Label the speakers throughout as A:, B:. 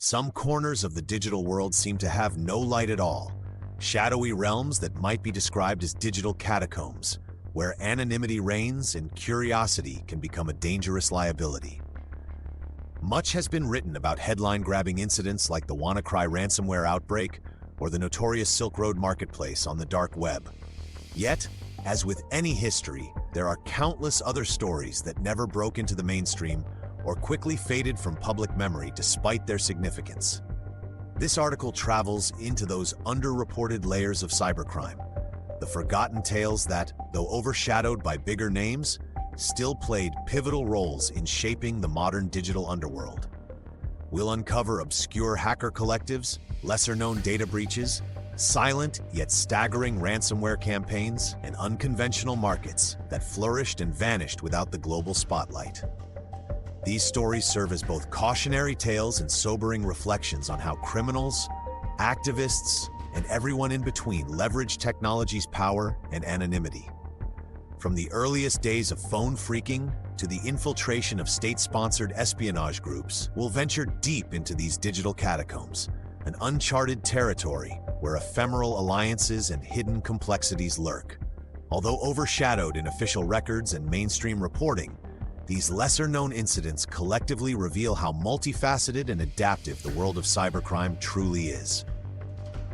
A: Some corners of the digital world seem to have no light at all, shadowy realms that might be described as digital catacombs, where anonymity reigns and curiosity can become a dangerous liability. Much has been written about headline-grabbing incidents like the WannaCry ransomware outbreak or the notorious Silk Road marketplace on the dark web. Yet, as with any history, there are countless other stories that never broke into the mainstream or quickly faded from public memory despite their significance. This article travels into those underreported layers of cybercrime, the forgotten tales that, though overshadowed by bigger names, still played pivotal roles in shaping the modern digital underworld. We'll uncover obscure hacker collectives, lesser-known data breaches, silent yet staggering ransomware campaigns, and unconventional markets that flourished and vanished without the global spotlight. These stories serve as both cautionary tales and sobering reflections on how criminals, activists, and everyone in between leverage technology's power and anonymity. From the earliest days of phone phreaking to the infiltration of state-sponsored espionage groups, we'll venture deep into these digital catacombs, an uncharted territory where ephemeral alliances and hidden complexities lurk. Although overshadowed in official records and mainstream reporting, these lesser-known incidents collectively reveal how multifaceted and adaptive the world of cybercrime truly is.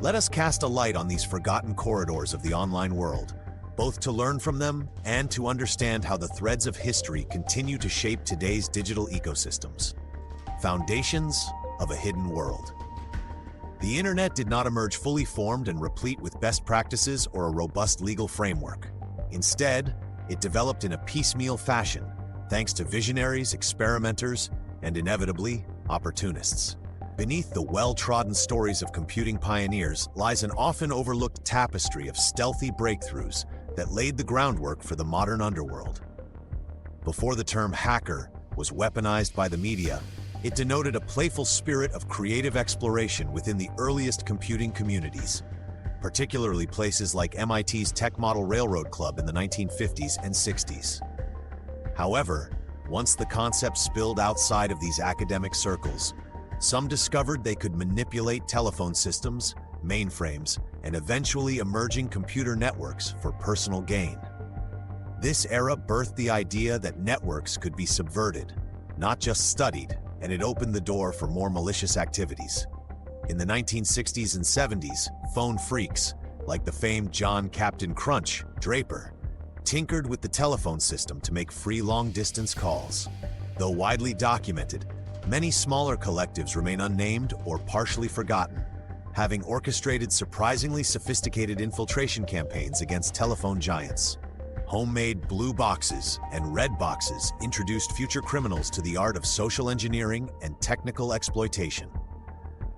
A: Let us cast a light on these forgotten corridors of the online world, both to learn from them and to understand how the threads of history continue to shape today's digital ecosystems. Foundations of a hidden world. The internet did not emerge fully formed and replete with best practices or a robust legal framework. Instead, it developed in a piecemeal fashion, thanks to visionaries, experimenters, and inevitably, opportunists. Beneath the well-trodden stories of computing pioneers lies an often overlooked tapestry of stealthy breakthroughs that laid the groundwork for the modern underworld. Before the term hacker was weaponized by the media, it denoted a playful spirit of creative exploration within the earliest computing communities, particularly places like MIT's Tech Model Railroad Club in the 1950s and 60s. However, once the concept spilled outside of these academic circles, some discovered they could manipulate telephone systems, mainframes, and eventually emerging computer networks for personal gain. This era birthed the idea that networks could be subverted, not just studied, and it opened the door for more malicious activities. In the 1960s and 70s, phone freaks, like the famed John Captain Crunch Draper, tinkered with the telephone system to make free long-distance calls. Though widely documented, many smaller collectives remain unnamed or partially forgotten, having orchestrated surprisingly sophisticated infiltration campaigns against telephone giants. Homemade blue boxes and red boxes introduced future criminals to the art of social engineering and technical exploitation.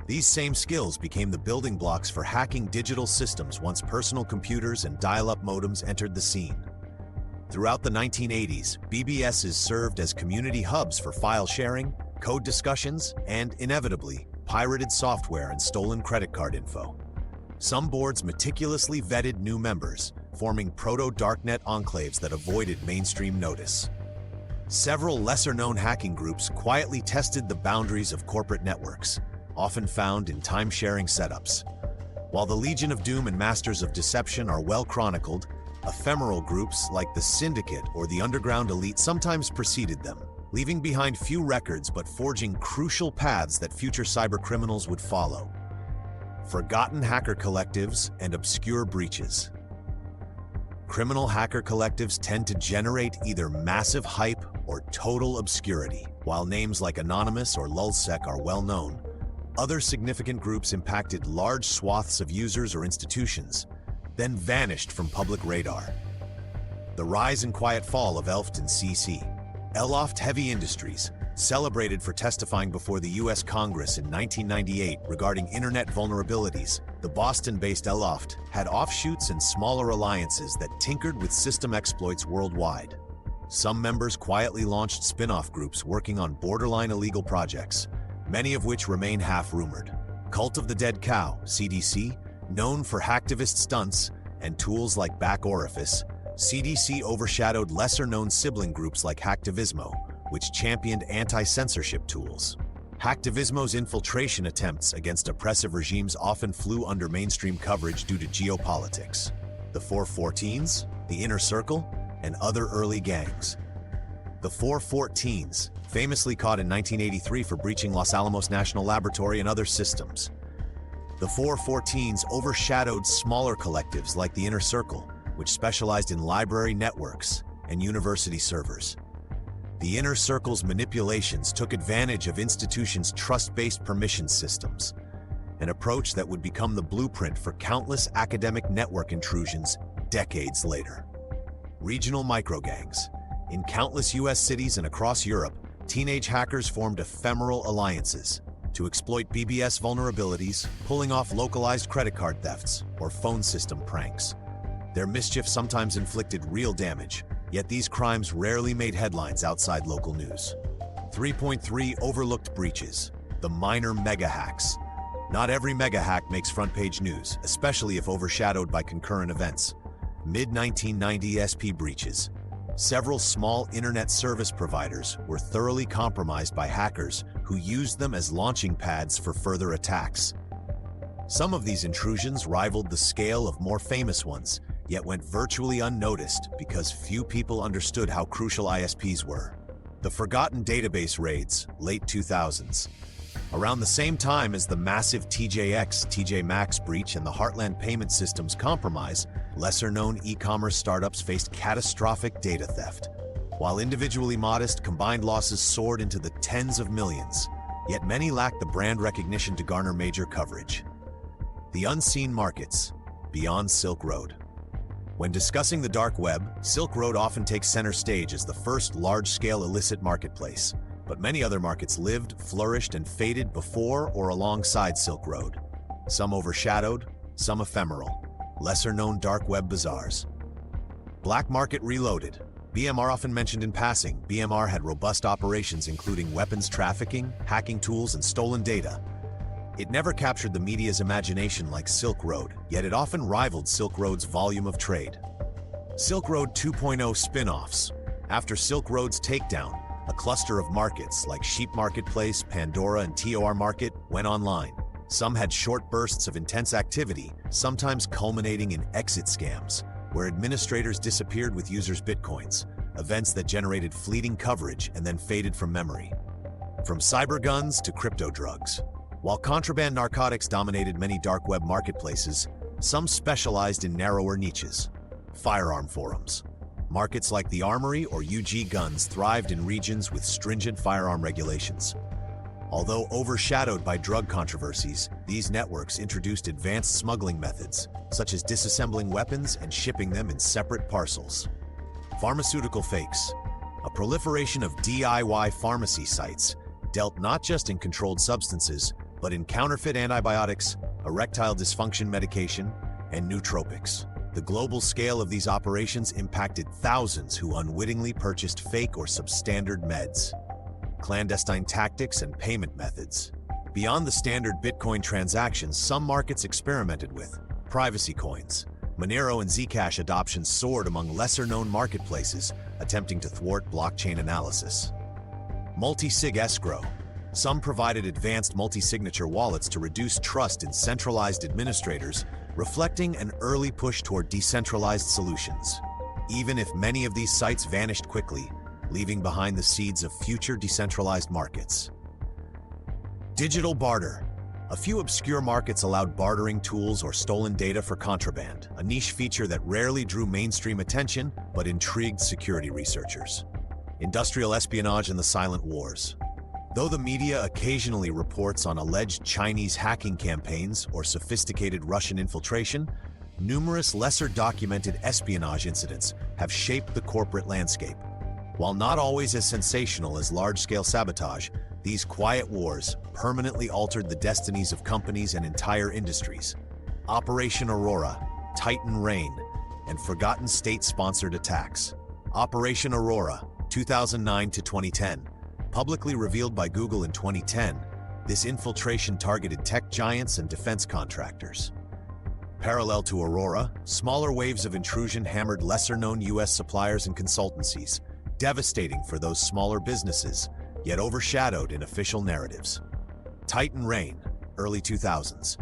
A: These same skills became the building blocks for hacking digital systems once personal computers and dial-up modems entered the scene. Throughout the 1980s, BBSs served as community hubs for file sharing, code discussions, and, inevitably, pirated software and stolen credit card info. Some boards meticulously vetted new members, forming proto-darknet enclaves that avoided mainstream notice. Several lesser-known hacking groups quietly tested the boundaries of corporate networks, often found in time-sharing setups. While the Legion of Doom and Masters of Deception are well chronicled, ephemeral groups like the Syndicate or the Underground Elite sometimes preceded them, leaving behind few records but forging crucial paths that future cybercriminals would follow. Forgotten hacker collectives and obscure breaches. Criminal hacker collectives tend to generate either massive hype or total obscurity. While names like Anonymous or Lulzsec are well known, other significant groups impacted large swaths of users or institutions, then vanished from public radar. The rise and quiet fall of Elft and CC. Eloft Heavy Industries, celebrated for testifying before the U.S. Congress in 1998 regarding internet vulnerabilities, the Boston-based Eloft had offshoots and smaller alliances that tinkered with system exploits worldwide. Some members quietly launched spin-off groups working on borderline illegal projects, many of which remain half-rumored. Cult of the Dead Cow, CDC, known for hacktivist stunts and tools like Back Orifice, CDC overshadowed lesser-known sibling groups like Hacktivismo, which championed anti-censorship tools. Hacktivismo's infiltration attempts against oppressive regimes often flew under mainstream coverage due to geopolitics. The 414s, the Inner Circle, and other early gangs. The 414s, famously caught in 1983 for breaching Los Alamos National Laboratory and other systems. The 414s overshadowed smaller collectives like the Inner Circle, which specialized in library networks and university servers. The Inner Circle's manipulations took advantage of institutions' trust-based permission systems, an approach that would become the blueprint for countless academic network intrusions decades later. Regional microgangs. In countless US cities and across Europe, teenage hackers formed ephemeral alliances to exploit BBS vulnerabilities, pulling off localized credit card thefts or phone system pranks. Their mischief sometimes inflicted real damage, yet these crimes rarely made headlines outside local news. 3.3 Overlooked breaches. The minor mega hacks. Not every mega hack makes front-page news, especially if overshadowed by concurrent events. Mid-1990 SP breaches. Several small internet service providers were thoroughly compromised by hackers who used them as launching pads for further attacks. Some of these intrusions rivaled the scale of more famous ones, yet went virtually unnoticed because few people understood how crucial ISPs were. The Forgotten Database raids, late 2000s. Around the same time as the massive TJ Maxx breach and the Heartland Payment Systems compromise, lesser-known e-commerce startups faced catastrophic data theft. While individually modest, combined losses soared into the tens of millions, yet many lacked the brand recognition to garner major coverage. The unseen markets, beyond Silk Road. When discussing the dark web, Silk Road often takes center stage as the first large-scale illicit marketplace, but many other markets lived, flourished, and faded before or alongside Silk Road. Some overshadowed, some ephemeral. Lesser-known dark web bazaars. Black Market Reloaded. BMR often mentioned in passing. BMR had robust operations including weapons trafficking, hacking tools, and stolen data. It never captured the media's imagination like Silk Road, yet it often rivaled Silk Road's volume of trade. Silk Road 2.0 spin-offs. After Silk Road's takedown, a cluster of markets like Sheep Marketplace, Pandora, and TOR Market went online. Some had short bursts of intense activity, sometimes culminating in exit scams, where administrators disappeared with users' bitcoins, events that generated fleeting coverage and then faded from memory. From cyber guns to crypto drugs. While contraband narcotics dominated many dark web marketplaces, some specialized in narrower niches. Firearm forums. Markets like the Armory or UG Guns thrived in regions with stringent firearm regulations. Although overshadowed by drug controversies, these networks introduced advanced smuggling methods, such as disassembling weapons and shipping them in separate parcels. Pharmaceutical fakes. A proliferation of DIY pharmacy sites dealt not just in controlled substances, but in counterfeit antibiotics, erectile dysfunction medication, and nootropics. The global scale of these operations impacted thousands who unwittingly purchased fake or substandard meds. Clandestine tactics and payment methods. Beyond the standard Bitcoin transactions, some markets experimented with privacy coins. Monero and Zcash adoption soared among lesser-known marketplaces, attempting to thwart blockchain analysis. Multi-sig escrow. Some provided advanced multi-signature wallets to reduce trust in centralized administrators, reflecting an early push toward decentralized solutions. Even if many of these sites vanished quickly, leaving behind the seeds of future decentralized markets. Digital barter. A few obscure markets allowed bartering tools or stolen data for contraband, a niche feature that rarely drew mainstream attention but intrigued security researchers. Industrial espionage and the silent wars. Though the media occasionally reports on alleged Chinese hacking campaigns or sophisticated Russian infiltration, numerous lesser-documented espionage incidents have shaped the corporate landscape. While not always as sensational as large-scale sabotage, these quiet wars permanently altered the destinies of companies and entire industries. Operation Aurora, Titan Rain, and forgotten state-sponsored attacks. Operation Aurora, 2009 to 2010. Publicly revealed by Google in 2010, this infiltration targeted tech giants and defense contractors. Parallel to Aurora, smaller waves of intrusion hammered lesser-known US suppliers and consultancies, devastating for those smaller businesses, yet overshadowed in official narratives. Titan Rain, early 2000s.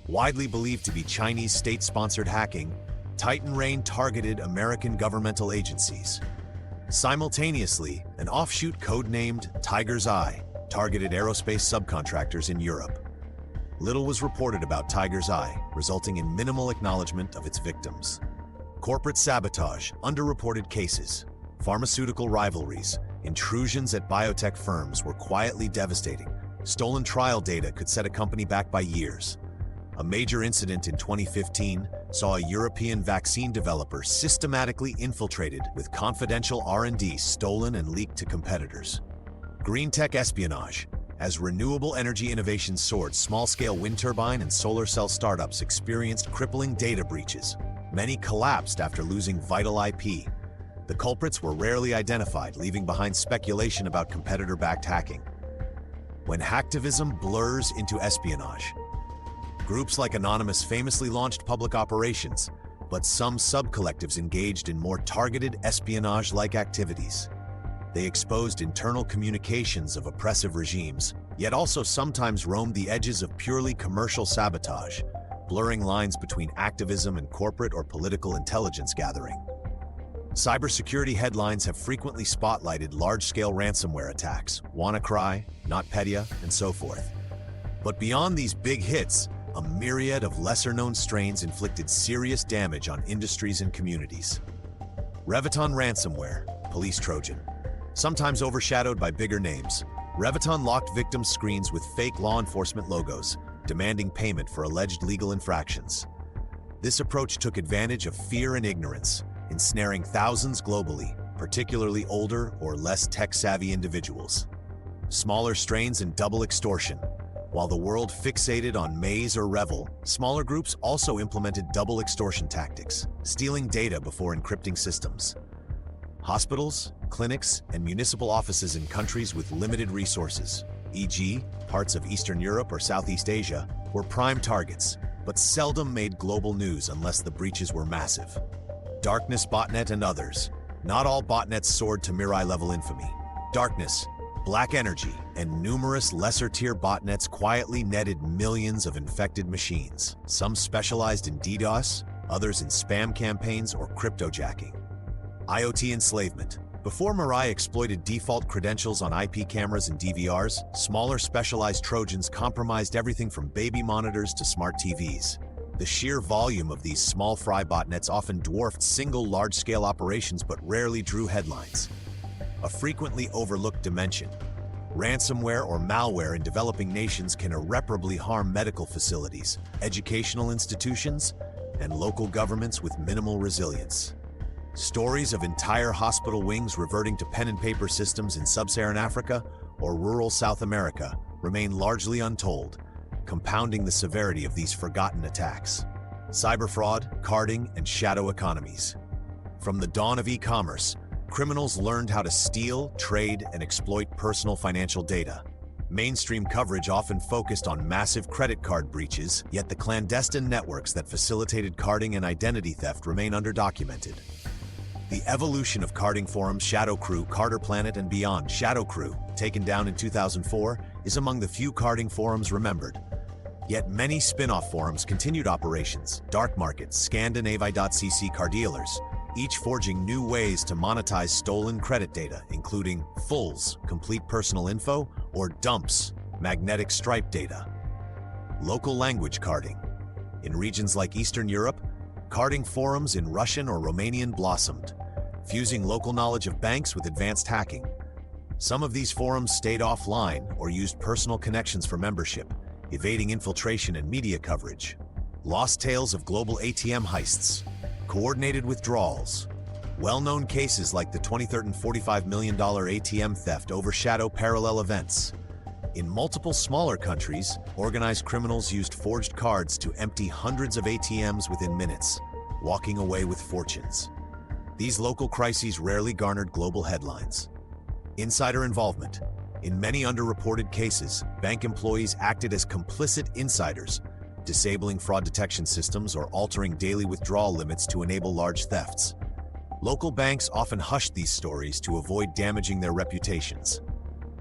A: Widely believed to be Chinese state-sponsored hacking, Titan Rain targeted American governmental agencies. Simultaneously, an offshoot codenamed Tiger's Eye targeted aerospace subcontractors in Europe. Little was reported about Tiger's Eye, resulting in minimal acknowledgement of its victims. Corporate sabotage, underreported cases, pharmaceutical rivalries, intrusions at biotech firms were quietly devastating. Stolen trial data could set a company back by years. A major incident in 2015 saw a European vaccine developer systematically infiltrated with confidential R&D stolen and leaked to competitors. Green tech espionage. As renewable energy innovations soared, small-scale wind turbine and solar cell startups experienced crippling data breaches. Many collapsed after losing vital IP. The culprits were rarely identified, leaving behind speculation about competitor-backed hacking. When hacktivism blurs into espionage. Groups like Anonymous famously launched public operations, but some sub-collectives engaged in more targeted espionage-like activities. They exposed internal communications of oppressive regimes, yet also sometimes roamed the edges of purely commercial sabotage, blurring lines between activism and corporate or political intelligence gathering. Cybersecurity headlines have frequently spotlighted large-scale ransomware attacks, WannaCry, NotPetya, and so forth. But beyond these big hits, a myriad of lesser-known strains inflicted serious damage on industries and communities. Reviton ransomware, police Trojan. Sometimes overshadowed by bigger names, Reviton locked victims' screens with fake law enforcement logos, demanding payment for alleged legal infractions. This approach took advantage of fear and ignorance, ensnaring thousands globally, particularly older or less tech-savvy individuals. Smaller strains and double extortion. While the world fixated on Maze or Revel, smaller groups also implemented double extortion tactics, stealing data before encrypting systems. Hospitals, clinics, and municipal offices in countries with limited resources, e.g., parts of Eastern Europe or Southeast Asia, were prime targets, but seldom made global news unless the breaches were massive. Darkness botnet and others. Not all botnets soared to Mirai-level infamy. Darkness, Black Energy, and numerous lesser-tier botnets quietly netted millions of infected machines. Some specialized in DDoS, others in spam campaigns or cryptojacking. IoT enslavement. Before Mirai exploited default credentials on IP cameras and DVRs, smaller specialized Trojans compromised everything from baby monitors to smart TVs. The sheer volume of these small fry botnets often dwarfed single large-scale operations but rarely drew headlines. A frequently overlooked dimension. Ransomware or malware in developing nations can irreparably harm medical facilities, educational institutions, and local governments with minimal resilience. Stories of entire hospital wings reverting to pen and paper systems in sub-Saharan Africa or rural South America remain largely untold, compounding the severity of these forgotten attacks. Cyber fraud, carding, and shadow economies. From the dawn of e-commerce, criminals learned how to steal, trade, and exploit personal financial data. Mainstream coverage often focused on massive credit card breaches, yet the clandestine networks that facilitated carding and identity theft remain underdocumented. The evolution of carding forums Shadow Crew, Carter Planet, and beyond. Shadow Crew, taken down in 2004, is among the few carding forums remembered. Yet many spin-off forums continued operations, dark markets, Scandinavii.cc car dealers, each forging new ways to monetize stolen credit data, including fulls, complete personal info, or dumps, magnetic stripe data. Local language carding. In regions like Eastern Europe, carding forums in Russian or Romanian blossomed, fusing local knowledge of banks with advanced hacking. Some of these forums stayed offline or used personal connections for membership, evading infiltration and media coverage. Lost tales of global ATM heists, coordinated withdrawals. Well-known cases like the 2013 $45 million ATM theft overshadow parallel events. In multiple smaller countries, organized criminals used forged cards to empty hundreds of ATMs within minutes, walking away with fortunes. These local crises rarely garnered global headlines. Insider involvement. In many underreported cases, bank employees acted as complicit insiders, disabling fraud detection systems or altering daily withdrawal limits to enable large thefts. Local banks often hushed these stories to avoid damaging their reputations.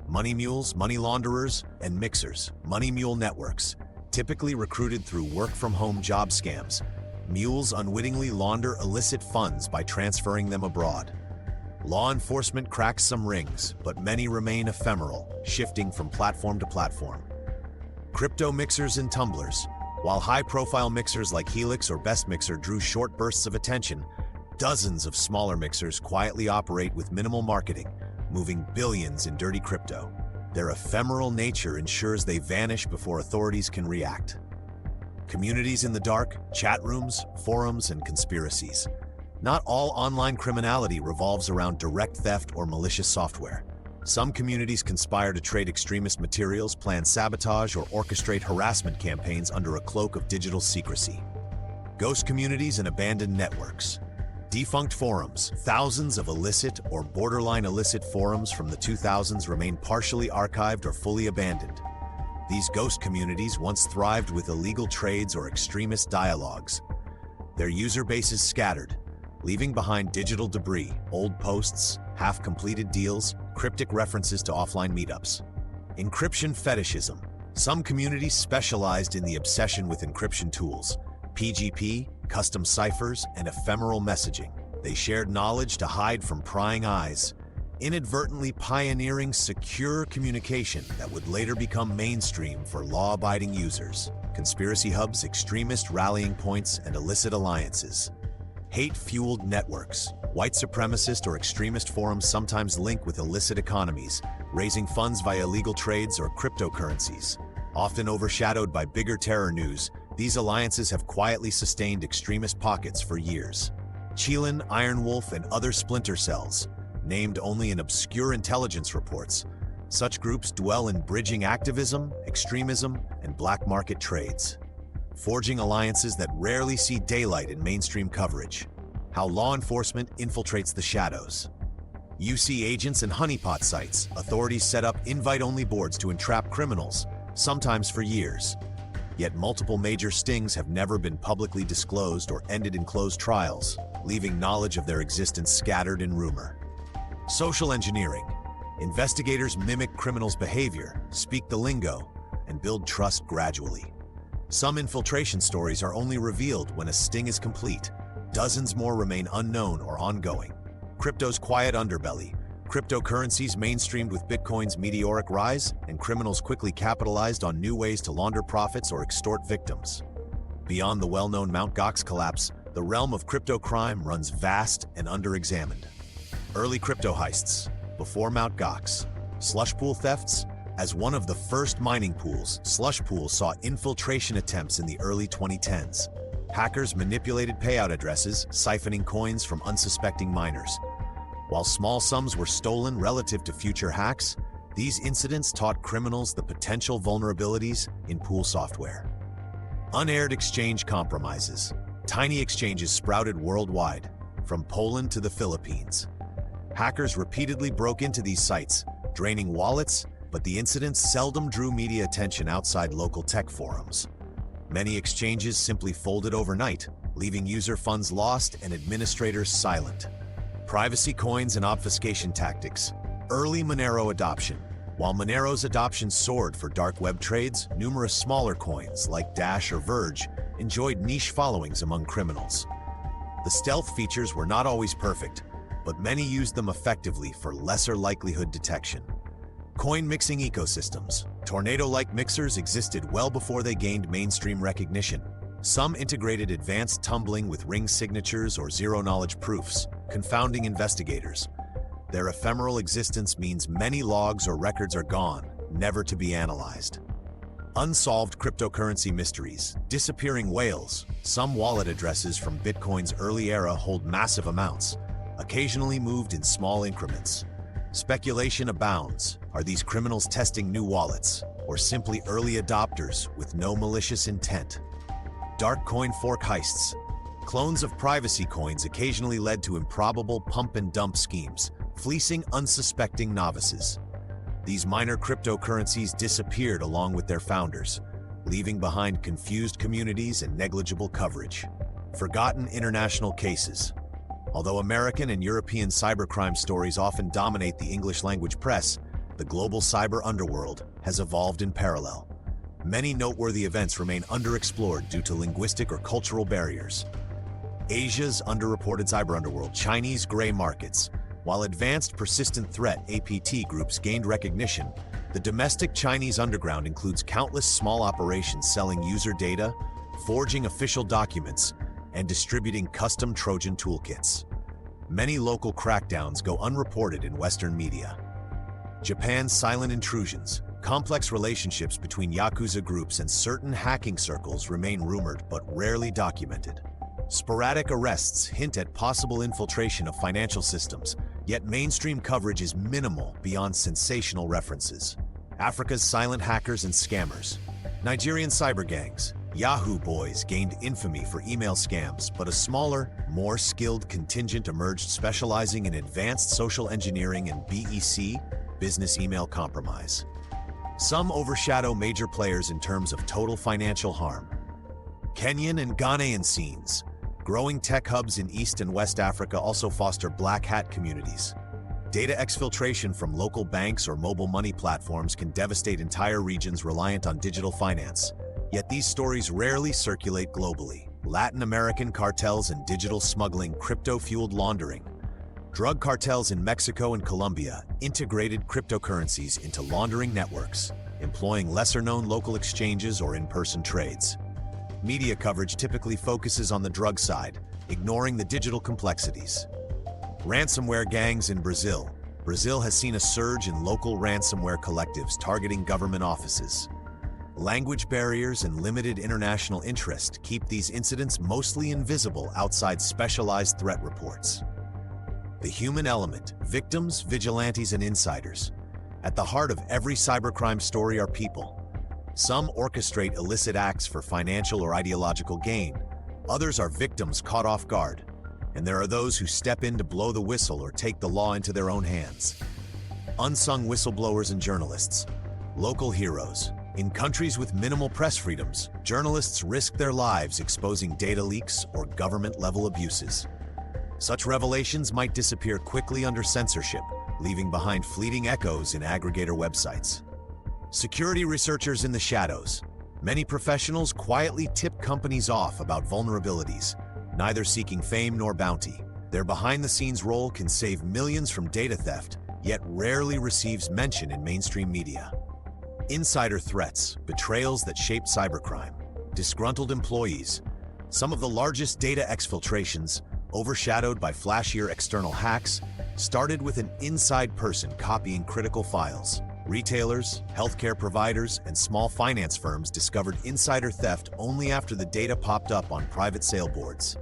A: Money mules, money launderers, and mixers, money mule networks, typically recruited through work-from-home job scams. Mules unwittingly launder illicit funds by transferring them abroad. Law enforcement cracks some rings, but many remain ephemeral, shifting from platform to platform. Crypto mixers and tumblers. While high-profile mixers like Helix or Best Mixer drew short bursts of attention, dozens of smaller mixers quietly operate with minimal marketing, moving billions in dirty crypto. Their ephemeral nature ensures they vanish before authorities can react. Communities in the dark, chat rooms, forums, and conspiracies. Not all online criminality revolves around direct theft or malicious software. Some communities conspire to trade extremist materials, plan sabotage, or orchestrate harassment campaigns under a cloak of digital secrecy. Ghost communities and abandoned networks. Defunct forums. Thousands of illicit or borderline illicit forums from the 2000s remain partially archived or fully abandoned. These ghost communities once thrived with illegal trades or extremist dialogues. Their user base is scattered, leaving behind digital debris, old posts, half-completed deals, cryptic references to offline meetups. Encryption fetishism. Some communities specialized in the obsession with encryption tools, PGP, custom ciphers, and ephemeral messaging. They shared knowledge to hide from prying eyes, inadvertently pioneering secure communication that would later become mainstream for law-abiding users. Conspiracy hubs, extremist rallying points, and illicit alliances. Hate-fueled networks. White supremacist or extremist forums sometimes link with illicit economies, raising funds via illegal trades or cryptocurrencies. Often overshadowed by bigger terror news, these alliances have quietly sustained extremist pockets for years. Qilin, Iron Wolf, and other splinter cells, named only in obscure intelligence reports. Such groups dwell in bridging activism, extremism, and black market trades, forging alliances that rarely see daylight in mainstream coverage. How law enforcement infiltrates the shadows. UC agents and honeypot sites. Authorities set up invite-only boards to entrap criminals, sometimes for years. Yet multiple major stings have never been publicly disclosed or ended in closed trials, leaving knowledge of their existence scattered in rumor. Social engineering. Investigators mimic criminals' behavior, speak the lingo, and build trust gradually. Some infiltration stories are only revealed when a sting is complete. Dozens more remain unknown or ongoing. Crypto's quiet underbelly. Cryptocurrencies mainstreamed with Bitcoin's meteoric rise, and criminals quickly capitalized on new ways to launder profits or extort victims. Beyond the well-known Mt. Gox collapse, the realm of crypto crime runs vast and underexamined. Early crypto heists. Before Mt. Gox. Slush pool thefts. As one of the first mining pools, slush pools saw infiltration attempts in the early 2010s. Hackers manipulated payout addresses, siphoning coins from unsuspecting miners. While small sums were stolen relative to future hacks, these incidents taught criminals the potential vulnerabilities in pool software. Unaired exchange compromises. Tiny exchanges sprouted worldwide, from Poland to the Philippines. Hackers repeatedly broke into these sites, draining wallets, but the incidents seldom drew media attention outside local tech forums. Many exchanges simply folded overnight, leaving user funds lost and administrators silent. Privacy coins and obfuscation tactics. Early Monero adoption. While Monero's adoption soared for dark web trades, numerous smaller coins, like Dash or Verge, enjoyed niche followings among criminals. The stealth features were not always perfect, but many used them effectively for lesser likelihood detection. Coin mixing ecosystems. Tornado-like mixers existed well before they gained mainstream recognition. Some integrated advanced tumbling with ring signatures or zero-knowledge proofs, confounding investigators. Their ephemeral existence means many logs or records are gone, never to be analyzed. Unsolved cryptocurrency mysteries. Disappearing whales. Some wallet addresses from Bitcoin's early era hold massive amounts, occasionally moved in small increments. Speculation abounds. Are these criminals testing new wallets, or simply early adopters with no malicious intent? Dark coin fork heists. Clones of privacy coins occasionally led to improbable pump-and-dump schemes, fleecing unsuspecting novices. These minor cryptocurrencies disappeared along with their founders, leaving behind confused communities and negligible coverage. Forgotten international cases. Although American and European cybercrime stories often dominate the English-language press, the global cyber underworld has evolved in parallel. Many noteworthy events remain underexplored due to linguistic or cultural barriers. Asia's underreported cyber underworld, Chinese gray markets. While advanced persistent threat (APT) groups gained recognition, the domestic Chinese underground includes countless small operations selling user data, forging official documents, and distributing custom Trojan toolkits. Many local crackdowns go unreported in Western media. Japan's silent intrusions. Complex relationships between Yakuza groups and certain hacking circles remain rumored but rarely documented. Sporadic arrests hint at possible infiltration of financial systems, yet mainstream coverage is minimal beyond sensational references. Africa's silent hackers and scammers. Nigerian cyber gangs. Yahoo boys gained infamy for email scams, but a smaller, more skilled contingent emerged specializing in advanced social engineering and BEC, business email compromise. Some overshadow major players in terms of total financial harm. Kenyan and Ghanaian scenes. Growing tech hubs in East and West Africa also foster black hat communities. Data exfiltration from local banks or mobile money platforms can devastate entire regions reliant on digital finance. Yet these stories rarely circulate globally. Latin American cartels and digital smuggling, crypto-fueled laundering. Drug cartels in Mexico and Colombia integrated cryptocurrencies into laundering networks, employing lesser-known local exchanges or in-person trades. Media coverage typically focuses on the drug side, ignoring the digital complexities. Ransomware gangs in Brazil. Brazil has seen a surge in local ransomware collectives targeting government offices. Language barriers and limited international interest keep these incidents mostly invisible outside specialized threat reports. The human element, victims, vigilantes, and insiders. At the heart of every cybercrime story are people. Some orchestrate illicit acts for financial or ideological gain. Others are victims caught off guard. And there are those who step in to blow the whistle or take the law into their own hands. Unsung whistleblowers and journalists. Local heroes. In countries with minimal press freedoms, journalists risk their lives exposing data leaks or government-level abuses. Such revelations might disappear quickly under censorship, leaving behind fleeting echoes in aggregator websites. Security researchers in the shadows. Many professionals quietly tip companies off about vulnerabilities, neither seeking fame nor bounty. Their behind-the-scenes role can save millions from data theft, yet rarely receives mention in mainstream media. Insider threats, betrayals that shape cybercrime. Disgruntled employees. Some of the largest data exfiltrations, overshadowed by flashier external hacks, started with an inside person copying critical files. Retailers, healthcare providers, and small finance firms discovered insider theft only after the data popped up on private sale boards.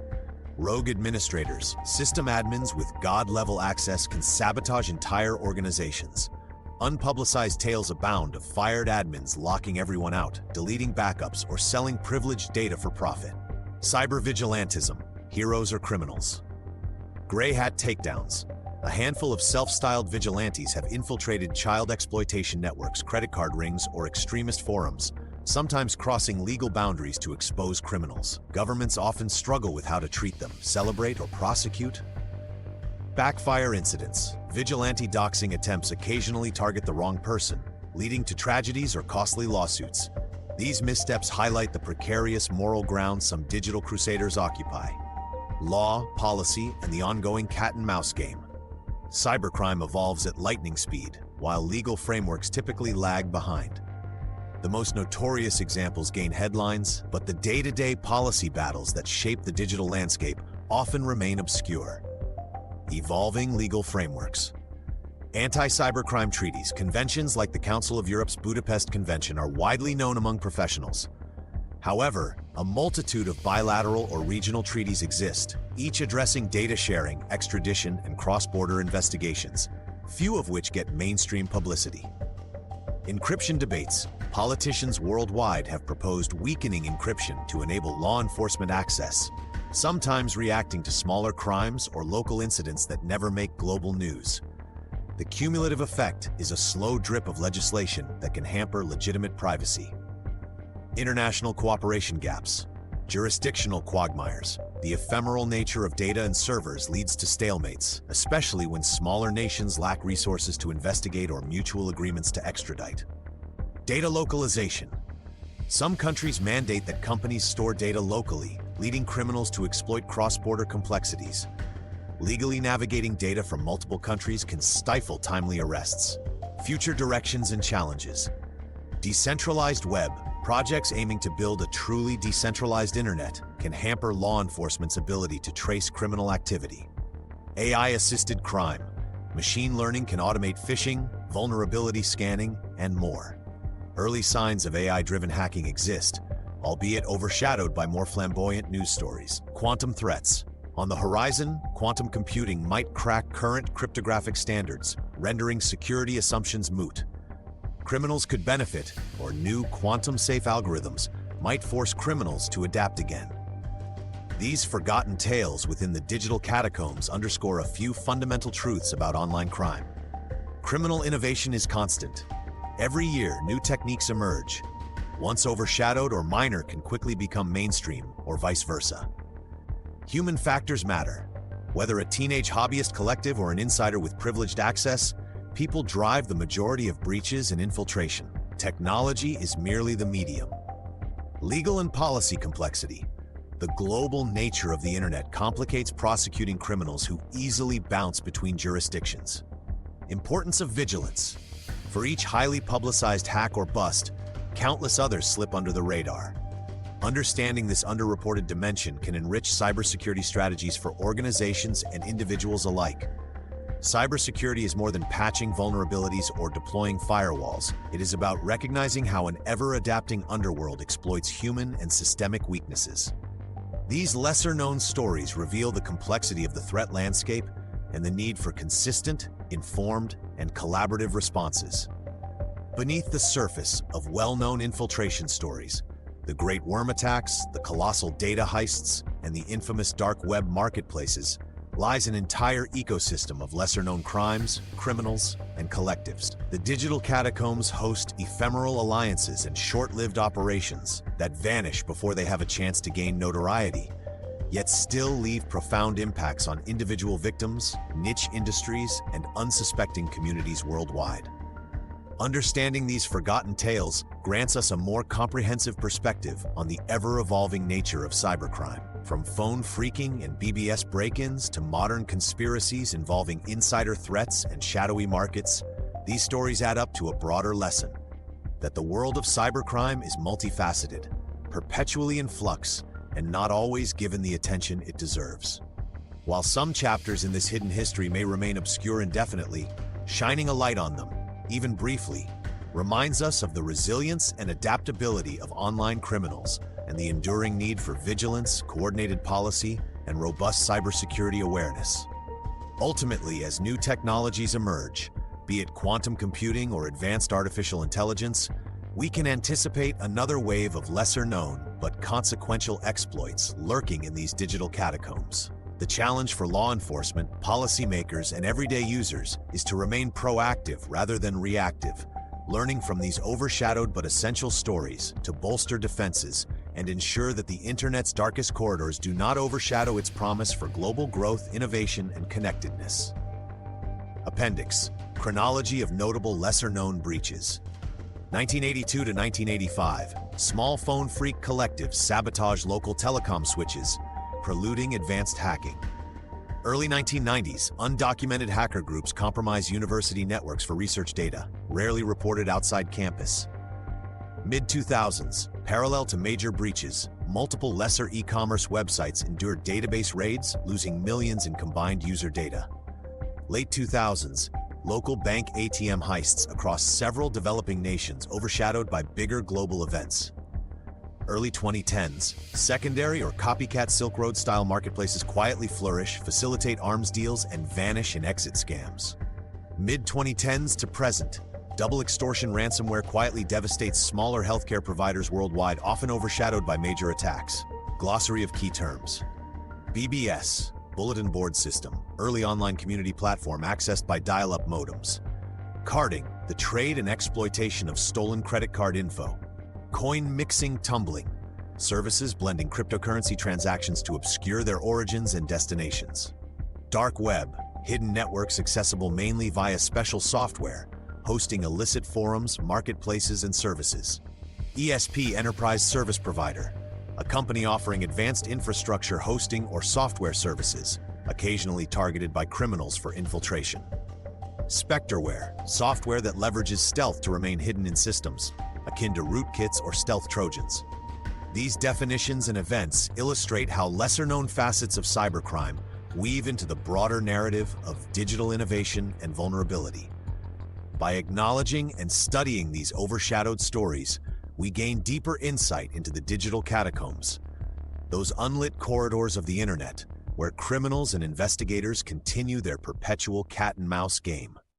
A: Rogue administrators, system admins with God-level access can sabotage entire organizations. Unpublicized tales abound of fired admins locking everyone out, deleting backups, or selling privileged data for profit. Cyber vigilantism, heroes or criminals. Gray hat takedowns. A handful of self-styled vigilantes have infiltrated child exploitation networks, credit card rings, or extremist forums, sometimes crossing legal boundaries to expose criminals. Governments often struggle with how to treat them, celebrate, or prosecute. Backfire incidents. Vigilante doxing attempts occasionally target the wrong person, leading to tragedies or costly lawsuits. These missteps highlight the precarious moral ground some digital crusaders occupy. Law, policy, and the ongoing cat-and-mouse game. Cybercrime evolves at lightning speed, while legal frameworks typically lag behind. The most notorious examples gain headlines, but the day-to-day policy battles that shape the digital landscape often remain obscure. Evolving legal frameworks. Anti-cybercrime treaties, conventions like the Council of Europe's Budapest Convention, are widely known among professionals. However, a multitude of bilateral or regional treaties exist, each addressing data sharing, extradition, and cross-border investigations, few of which get mainstream publicity. Encryption debates. Politicians worldwide have proposed weakening encryption to enable law enforcement access, sometimes reacting to smaller crimes or local incidents that never make global news. The cumulative effect is a slow drip of legislation that can hamper legitimate privacy. International cooperation gaps. Jurisdictional quagmires. The ephemeral nature of data and servers leads to stalemates, especially when smaller nations lack resources to investigate or mutual agreements to extradite. Data localization. Some countries mandate that companies store data locally, leading criminals to exploit cross-border complexities. Legally navigating data from multiple countries can stifle timely arrests. Future directions and challenges. Decentralized web. Projects aiming to build a truly decentralized internet can hamper law enforcement's ability to trace criminal activity. AI-assisted crime. Machine learning can automate phishing, vulnerability scanning, and more. Early signs of AI-driven hacking exist, albeit overshadowed by more flamboyant news stories. Quantum threats. On the horizon, quantum computing might crack current cryptographic standards, rendering security assumptions moot. Criminals could benefit, or new quantum-safe algorithms might force criminals to adapt again. These forgotten tales within the digital catacombs underscore a few fundamental truths about online crime. Criminal innovation is constant. Every year, new techniques emerge. Once overshadowed or minor can quickly become mainstream, or vice versa. Human factors matter. Whether a teenage hobbyist collective or an insider with privileged access, people drive the majority of breaches and infiltration. Technology is merely the medium. Legal and policy complexity. The global nature of the internet complicates prosecuting criminals who easily bounce between jurisdictions. Importance of vigilance. For each highly publicized hack or bust, countless others slip under the radar. Understanding this underreported dimension can enrich cybersecurity strategies for organizations and individuals alike. Cybersecurity is more than patching vulnerabilities or deploying firewalls. It is about recognizing how an ever-adapting underworld exploits human and systemic weaknesses. These lesser-known stories reveal the complexity of the threat landscape and the need for consistent, informed, and collaborative responses. Beneath the surface of well-known infiltration stories, the Great Worm attacks, the colossal data heists, and the infamous dark web marketplaces, lies an entire ecosystem of lesser-known crimes, criminals, and collectives. The digital catacombs host ephemeral alliances and short-lived operations that vanish before they have a chance to gain notoriety, yet still leave profound impacts on individual victims, niche industries, and unsuspecting communities worldwide. Understanding these forgotten tales grants us a more comprehensive perspective on the ever-evolving nature of cybercrime. From phone phreaking and BBS break-ins to modern conspiracies involving insider threats and shadowy markets, these stories add up to a broader lesson: that the world of cybercrime is multifaceted, perpetually in flux, and not always given the attention it deserves. While some chapters in this hidden history may remain obscure indefinitely, shining a light on them, even briefly, reminds us of the resilience and adaptability of online criminals and the enduring need for vigilance, coordinated policy, and robust cybersecurity awareness. Ultimately, as new technologies emerge, be it quantum computing or advanced artificial intelligence, we can anticipate another wave of lesser-known but consequential exploits lurking in these digital catacombs. The challenge for law enforcement, policymakers, and everyday users is to remain proactive rather than reactive, learning from these overshadowed but essential stories to bolster defenses and ensure that the internet's darkest corridors do not overshadow its promise for global growth, innovation, and connectedness. Appendix: Chronology of notable lesser-known breaches. 1982 to 1985, small phone phreak collectives sabotage local telecom switches, preluding advanced hacking. Early 1990s, undocumented hacker groups compromise university networks for research data, rarely reported outside campus. Mid-2000s, parallel to major breaches, multiple lesser e-commerce websites endured database raids, losing millions in combined user data. Late 2000s, local bank ATM heists across several developing nations overshadowed by bigger global events. Early 2010s, secondary or copycat Silk Road-style marketplaces quietly flourish, facilitate arms deals, and vanish in exit scams. Mid-2010s to present, double extortion ransomware quietly devastates smaller healthcare providers worldwide, often overshadowed by major attacks. Glossary of key terms. BBS, bulletin board system, early online community platform accessed by dial-up modems. Carding, the trade and exploitation of stolen credit card info. Coin mixing tumbling, services blending cryptocurrency transactions to obscure their origins and destinations. Dark web, hidden networks accessible mainly via special software, hosting illicit forums, marketplaces, and services. ESP, enterprise service provider, a company offering advanced infrastructure hosting or software services, occasionally targeted by criminals for infiltration. Spectreware, software that leverages stealth to remain hidden in systems, akin to rootkits or stealth trojans. These definitions and events illustrate how lesser-known facets of cybercrime weave into the broader narrative of digital innovation and vulnerability. By acknowledging and studying these overshadowed stories, we gain deeper insight into the digital catacombs, those unlit corridors of the internet where criminals and investigators continue their perpetual cat-and-mouse game.